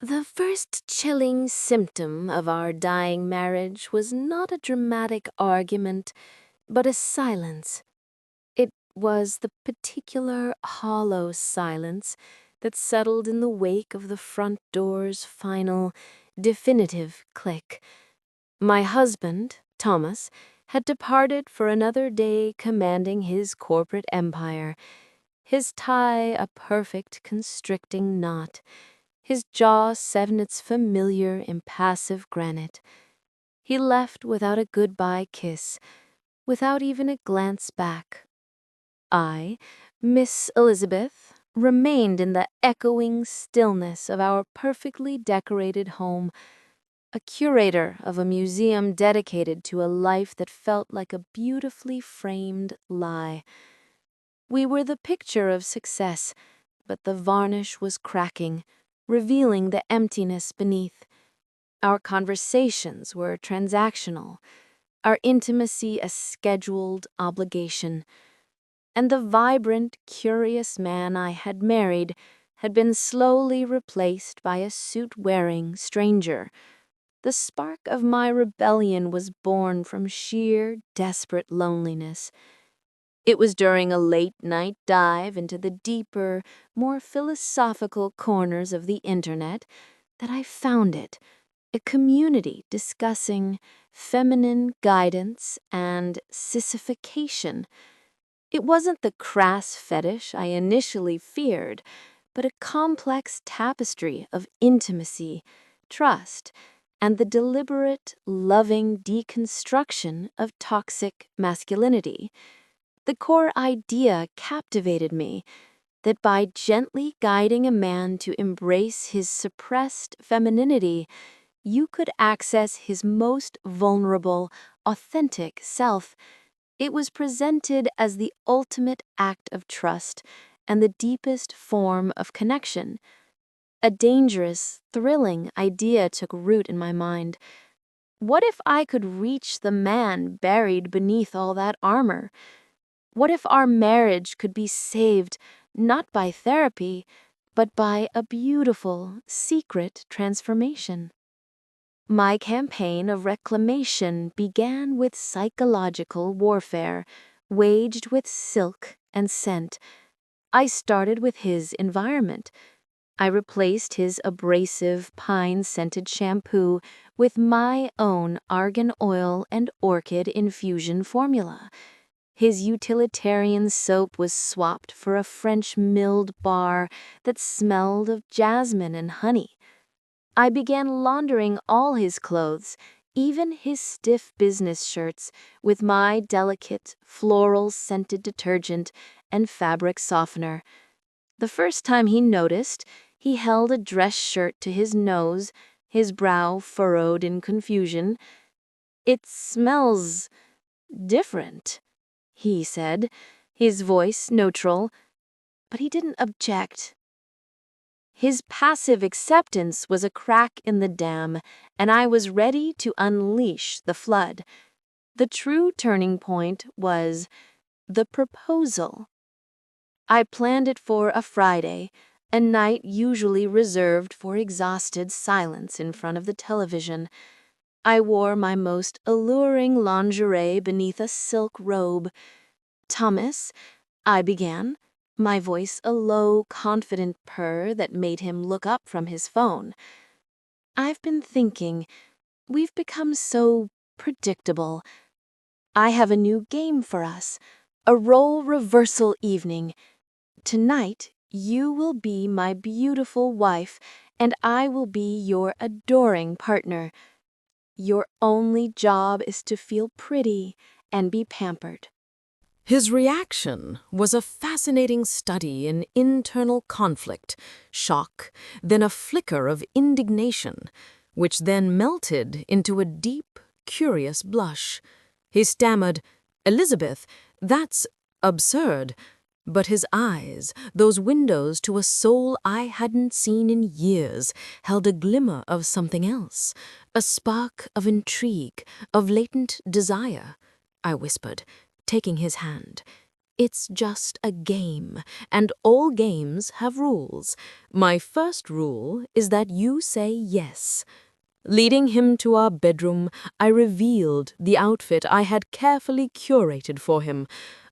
The first chilling symptom of our dying marriage was not a dramatic argument, but a silence. It was the particular hollow silence that settled in the wake of the front door's final, definitive click. My husband, Thomas, had departed for another day commanding his corporate empire, his tie a perfect constricting knot, his jaw set in its familiar, impassive granite. He left without a goodbye kiss, without even a glance back. I, Miss Elizabeth, remained in the echoing stillness of our perfectly decorated home, a curator of a museum dedicated to a life that felt like a beautifully framed lie. We were the picture of success, but the varnish was cracking, revealing the emptiness beneath. Our conversations were transactional, our intimacy a scheduled obligation. And the vibrant, curious man I had married had been slowly replaced by a suit-wearing stranger. The spark of my rebellion was born from sheer, desperate loneliness. It was during a late-night dive into the deeper, more philosophical corners of the internet that I found it, a community discussing feminine guidance and sissification. It wasn't the crass fetish I initially feared, but a complex tapestry of intimacy, trust, and the deliberate, loving deconstruction of toxic masculinity. The core idea captivated me, that by gently guiding a man to embrace his suppressed femininity, you could access his most vulnerable, authentic self. It was presented as the ultimate act of trust and the deepest form of connection. A dangerous, thrilling idea took root in my mind. What if I could reach the man buried beneath all that armor? What if our marriage could be saved not by therapy, but by a beautiful, secret transformation? My campaign of reclamation began with psychological warfare, waged with silk and scent. I started with his environment. I replaced his abrasive, pine-scented shampoo with my own argan oil and orchid infusion formula. His utilitarian soap was swapped for a French milled bar that smelled of jasmine and honey. I began laundering all his clothes, even his stiff business shirts, with my delicate, floral-scented detergent and fabric softener. The first time he noticed, he held a dress shirt to his nose, his brow furrowed in confusion. "It smells different," he said, his voice neutral, but he didn't object. His passive acceptance was a crack in the dam, and I was ready to unleash the flood. The true turning point was the proposal. I planned it for a Friday, a night usually reserved for exhausted silence in front of the television. I wore my most alluring lingerie beneath a silk robe. "Thomas," I began, my voice a low, confident purr that made him look up from his phone. "I've been thinking, we've become so predictable. I have a new game for us, a role reversal evening. Tonight, you will be my beautiful wife, and I will be your adoring partner. Your only job is to feel pretty and be pampered." His reaction was a fascinating study in internal conflict, shock, then a flicker of indignation, which then melted into a deep, curious blush. He stammered, "Elizabeth, that's absurd." But his eyes, those windows to a soul I hadn't seen in years, held a glimmer of something else, a spark of intrigue, of latent desire. I whispered, taking his hand. It's just a game, and all games have rules. My first rule is that you say yes. Leading him to our bedroom, I revealed the outfit I had carefully curated for him.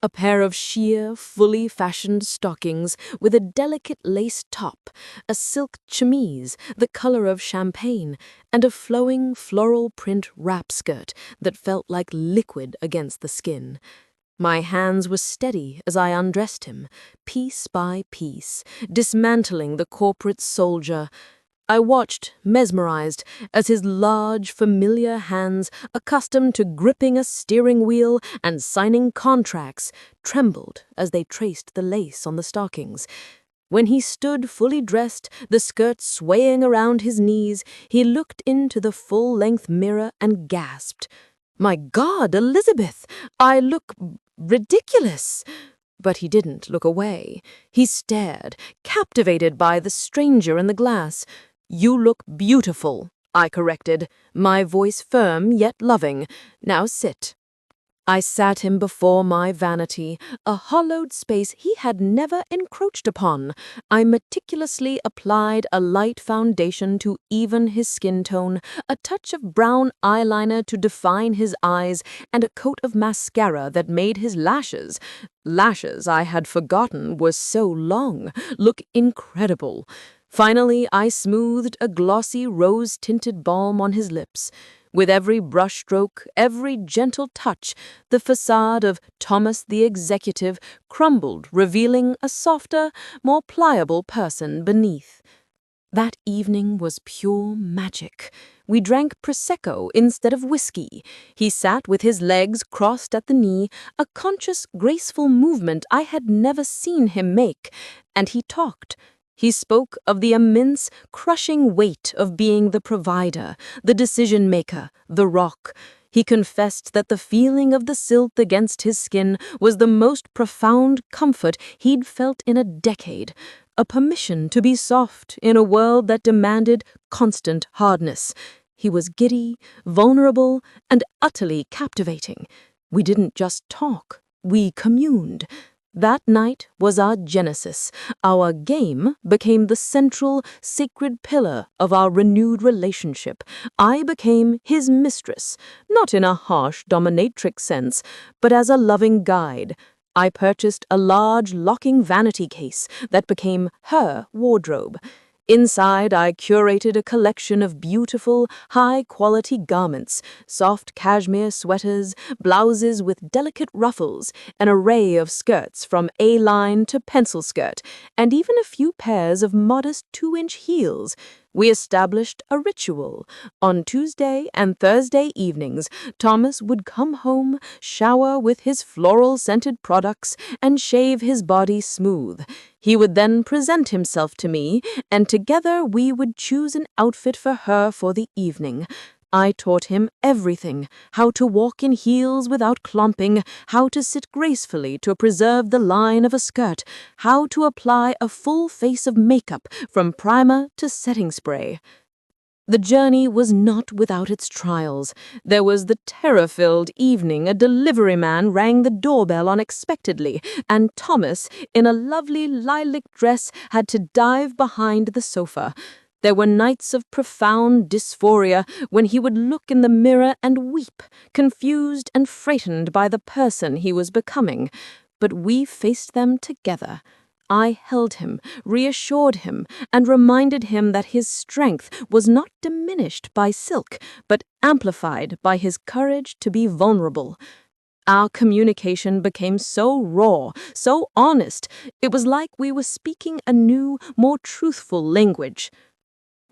A pair of sheer, fully fashioned stockings with a delicate lace top, a silk chemise the color of champagne, and a flowing floral print wrap skirt that felt like liquid against the skin. My hands were steady as I undressed him, piece by piece, dismantling the corporate soldier. I watched, mesmerized, as his large, familiar hands, accustomed to gripping a steering wheel and signing contracts, trembled as they traced the lace on the stockings. When he stood fully dressed, the skirt swaying around his knees, he looked into the full-length mirror and gasped, "My God, Elizabeth, I look ridiculous." But he didn't look away. He stared, captivated by the stranger in the glass. "You look beautiful," I corrected, my voice firm yet loving. "Now sit." I sat him before my vanity, a hollowed space he had never encroached upon. I meticulously applied a light foundation to even his skin tone, a touch of brown eyeliner to define his eyes, and a coat of mascara that made his lashes I had forgotten were so long, look incredible. Finally, I smoothed a glossy rose-tinted balm on his lips. With every brushstroke, every gentle touch, the facade of Thomas the Executive crumbled, revealing a softer, more pliable person beneath. That evening was pure magic. We drank Prosecco instead of whiskey. He sat with his legs crossed at the knee, a conscious, graceful movement I had never seen him make, and he talked. He spoke of the immense, crushing weight of being the provider, the decision-maker, the rock. He confessed that the feeling of the silt against his skin was the most profound comfort he'd felt in a decade, a permission to be soft in a world that demanded constant hardness. He was giddy, vulnerable, and utterly captivating. We didn't just talk, we communed. That night was our genesis. Our game became the central, sacred pillar of our renewed relationship. I became his mistress, not in a harsh dominatrix sense, but as a loving guide. I purchased a large locking vanity case that became her wardrobe. Inside, I curated a collection of beautiful, high-quality garments, soft cashmere sweaters, blouses with delicate ruffles, an array of skirts from A-line to pencil skirt, and even a few pairs of modest 2-inch heels. We established a ritual. On Tuesday and Thursday evenings, Thomas would come home, shower with his floral-scented products, and shave his body smooth. He would then present himself to me, and together we would choose an outfit for her for the evening. I taught him everything: how to walk in heels without clumping, how to sit gracefully to preserve the line of a skirt, how to apply a full face of makeup from primer to setting spray. The journey was not without its trials. There was the terror-filled evening a delivery man rang the doorbell unexpectedly, and Thomas, in a lovely lilac dress, had to dive behind the sofa. There were nights of profound dysphoria when he would look in the mirror and weep, confused and frightened by the person he was becoming. But we faced them together. I held him, reassured him, and reminded him that his strength was not diminished by silk, but amplified by his courage to be vulnerable. Our communication became so raw, so honest, it was like we were speaking a new, more truthful language.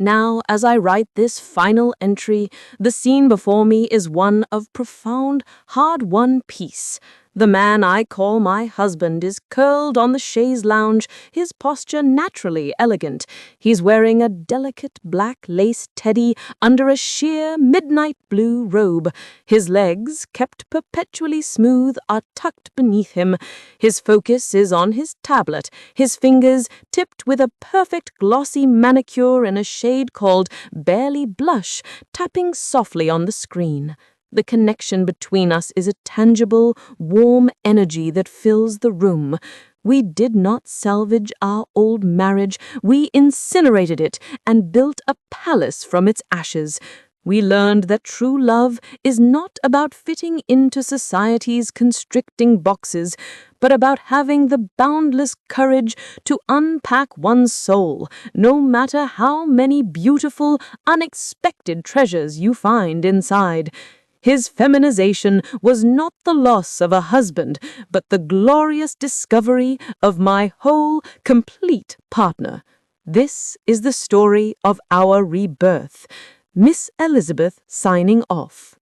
Now, as I write this final entry, the scene before me is one of profound, hard-won peace. The man I call my husband is curled on the chaise lounge, his posture naturally elegant. He's wearing a delicate black lace teddy under a sheer midnight blue robe. His legs, kept perpetually smooth, are tucked beneath him. His focus is on his tablet, his fingers tipped with a perfect glossy manicure in a shade called Barely Blush, tapping softly on the screen. The connection between us is a tangible, warm energy that fills the room. We did not salvage our old marriage. We incinerated it and built a palace from its ashes. We learned that true love is not about fitting into society's constricting boxes, but about having the boundless courage to unpack one's soul, no matter how many beautiful, unexpected treasures you find inside. His feminization was not the loss of a husband, but the glorious discovery of my whole, complete partner. This is the story of our rebirth. Miss Elizabeth signing off.